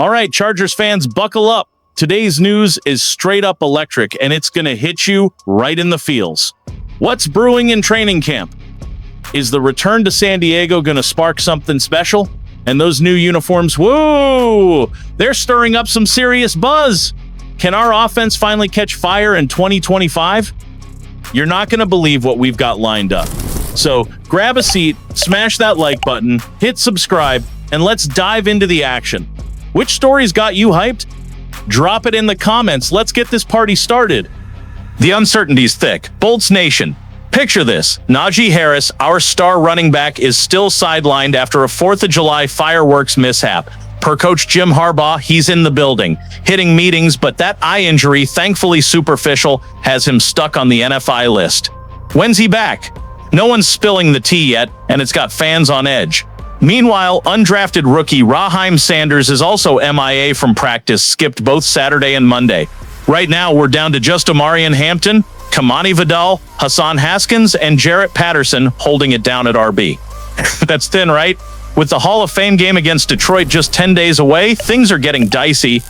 All right, Chargers fans, buckle up. Today's news is straight up electric, and it's going to hit you right in the feels. What's brewing in training camp? Is the return to San Diego going to spark something special? And those new uniforms, whoa, they're stirring up some serious buzz. Can our offense finally catch fire in 2025? You're not going to believe what we've got lined up. So grab a seat, smash that like button, hit subscribe, and let's dive into the action. Which stories got you hyped? Drop it in the comments. Let's get this party started. The uncertainty's thick. Bolts Nation. Picture this. Najee Harris, our star running back, is still sidelined after a 4th of July fireworks mishap. Per Coach Jim Harbaugh, he's in the building, hitting meetings, but that eye injury, thankfully superficial, has him stuck on the NFI list. When's he back? No one's spilling the tea yet, and it's got fans on edge. Meanwhile, undrafted rookie Raheem Sanders is also MIA from practice, skipped both Saturday and Monday. Right now, we're down to just Omarion Hampton, Kamani Vidal, Hassan Haskins, and Jarrett Patterson holding it down at RB. That's thin, right? With the Hall of Fame game against Detroit just 10 days away, things are getting dicey.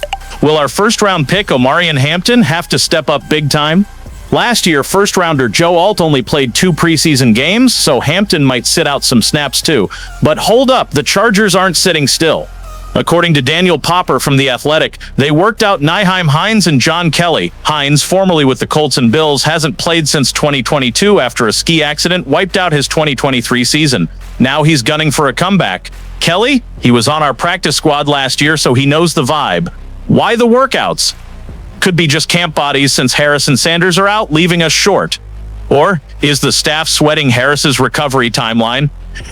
Will our first-round pick, Omarion Hampton, have to step up big time? Last year, first-rounder Joe Alt only played 2 preseason games, so Hampton might sit out some snaps too. But hold up, the Chargers aren't sitting still. According to Daniel Popper from The Athletic, they worked out Nyheim Hines and John Kelly. Hines, formerly with the Colts and Bills, hasn't played since 2022 after a ski accident wiped out his 2023 season. Now he's gunning for a comeback. Kelly, he was on our practice squad last year, so he knows the vibe. Why the workouts? Could be just camp bodies since Harris and Sanders are out, leaving us short. Or is the staff sweating Harris's recovery timeline?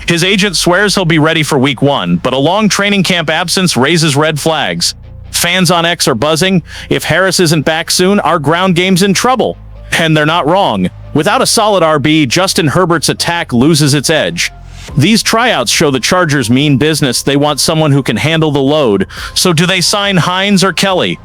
His agent swears he'll be ready for week 1, but a long training camp absence raises red flags. Fans on X are buzzing. If Harris isn't back soon, our ground game's in trouble. And they're not wrong. Without a solid RB, Justin Herbert's attack loses its edge. These tryouts show the Chargers mean business. They want someone who can handle the load. So do they sign Hines or Kelly?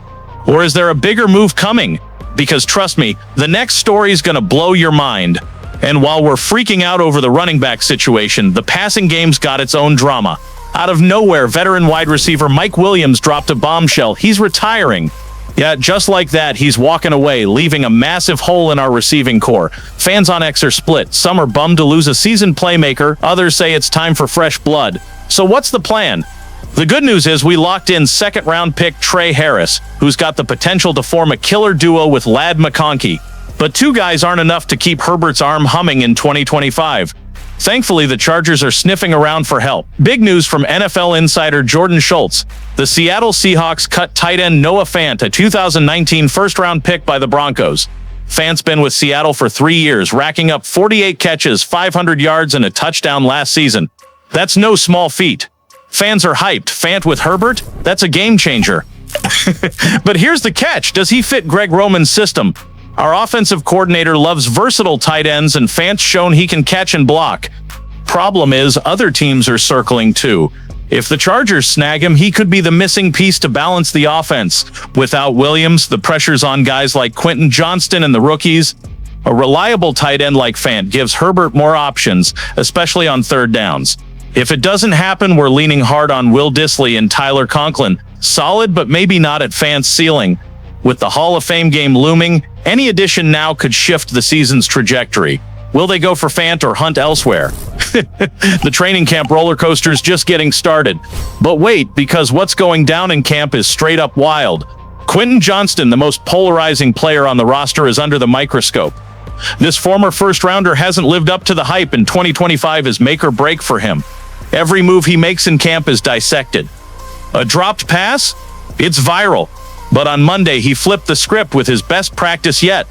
Or is there a bigger move coming? Because trust me, the next story's gonna blow your mind. And while we're freaking out over the running back situation, the passing game's got its own drama. Out of nowhere, veteran wide receiver Mike Williams dropped a bombshell. He's retiring. Yeah, just like that, he's walking away, leaving a massive hole in our receiving core. Fans on X are split. Some are bummed to lose a seasoned playmaker. Others say it's time for fresh blood. So what's the plan? The good news is we locked in second-round pick Trey Harris, who's got the potential to form a killer duo with Ladd McConkey. But 2 guys aren't enough to keep Herbert's arm humming in 2025. Thankfully, the Chargers are sniffing around for help. Big news from NFL insider Jordan Schultz. The Seattle Seahawks cut tight end Noah Fant, a 2019 first-round pick by the Broncos. Fant's been with Seattle for 3 years, racking up 48 catches, 500 yards, and a touchdown last season. That's no small feat. Fans are hyped. Fant with Herbert? That's a game changer. But here's the catch. Does he fit Greg Roman's system? Our offensive coordinator loves versatile tight ends, and Fant's shown he can catch and block. Problem is, other teams are circling too. If the Chargers snag him, he could be the missing piece to balance the offense. Without Williams, the pressure's on guys like Quinton Johnston and the rookies. A reliable tight end like Fant gives Herbert more options, especially on third downs. If it doesn't happen, we're leaning hard on Will Dissly and Tyler Conklin. Solid, but maybe not at Fant's ceiling. With the Hall of Fame game looming, any addition now could shift the season's trajectory. Will they go for Fant or hunt elsewhere? The training camp roller coaster's just getting started. But wait, because what's going down in camp is straight up wild. Quinton Johnston, the most polarizing player on the roster, is under the microscope. This former first-rounder hasn't lived up to the hype, and 2025 is make or break for him. Every move he makes in camp is dissected. A dropped pass? It's viral. But on Monday, he flipped the script with his best practice yet.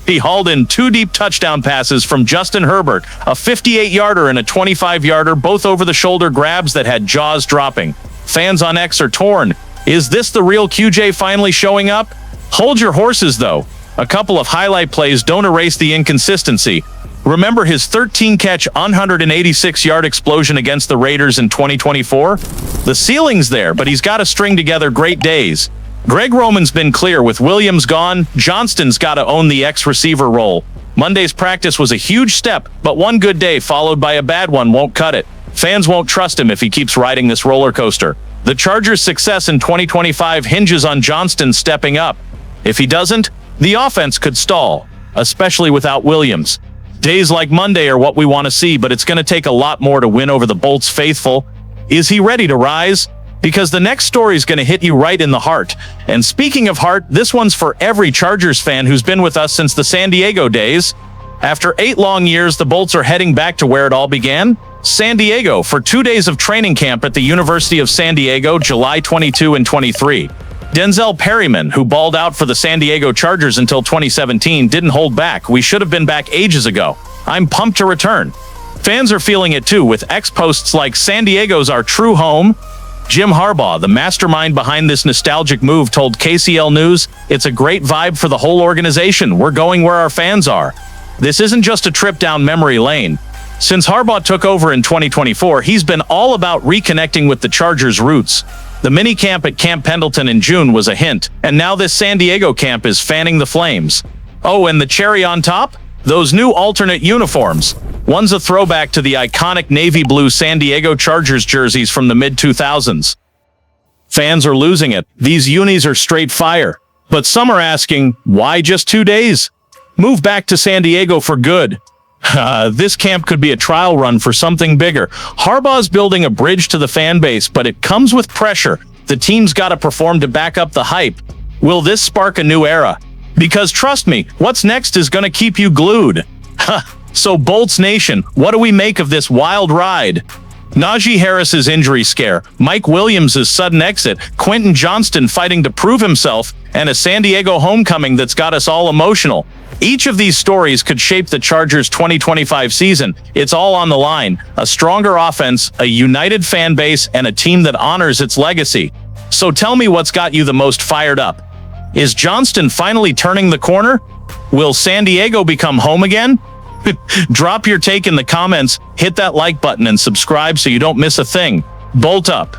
He hauled in 2 deep touchdown passes from Justin Herbert, a 58-yarder and a 25-yarder, both over-the-shoulder grabs that had jaws dropping. Fans on X are torn. Is this the real QJ finally showing up? Hold your horses, though. A couple of highlight plays don't erase the inconsistency. Remember his 13-catch, 186-yard explosion against the Raiders in 2024? The ceiling's there, but he's got to string together great days. Greg Roman's been clear. With Williams gone, Johnston's got to own the X-receiver role. Monday's practice was a huge step, but one good day followed by a bad one won't cut it. Fans won't trust him if he keeps riding this roller coaster. The Chargers' success in 2025 hinges on Johnston stepping up. If he doesn't, the offense could stall, especially without Williams. Days like Monday are what we want to see, but it's going to take a lot more to win over the Bolts faithful. Is he ready to rise? Because the next story is going to hit you right in the heart. And speaking of heart, this one's for every Chargers fan who's been with us since the San Diego days. After 8 long years, the Bolts are heading back to where it all began, San Diego, for 2 days of training camp at the University of San Diego, July 22 and 23. Denzel Perryman, who balled out for the San Diego Chargers until 2017, didn't hold back. We should have been back ages ago. I'm pumped to return. Fans are feeling it too, with ex-posts like "San Diego's our true home." Jim Harbaugh, the mastermind behind this nostalgic move, told KCL News, "It's a great vibe for the whole organization. We're going where our fans are. This isn't just a trip down memory lane." Since Harbaugh took over in 2024, he's been all about reconnecting with the Chargers' roots. The mini-camp at Camp Pendleton in June was a hint, and now this San Diego camp is fanning the flames. Oh, and the cherry on top? Those new alternate uniforms. One's a throwback to the iconic navy blue San Diego Chargers jerseys from the mid-2000s. Fans are losing it. These unis are straight fire. But some are asking, why just 2 days? Move back to San Diego for good. This camp could be a trial run for something bigger. Harbaugh's building a bridge to the fan base, but it comes with pressure. The team's got to perform to back up the hype. Will this spark a new era? Because trust me, what's next is going to keep you glued. So Bolts Nation, what do we make of this wild ride? Najee Harris's injury scare, Mike Williams' sudden exit, Quinton Johnston fighting to prove himself, and a San Diego homecoming that's got us all emotional. Each of these stories could shape the Chargers' 2025 season. It's all on the line. A stronger offense, a united fan base, and a team that honors its legacy. So tell me what's got you the most fired up. Is Johnston finally turning the corner? Will San Diego become home again? Drop your take in the comments, hit that like button, and subscribe so you don't miss a thing. Bolt up.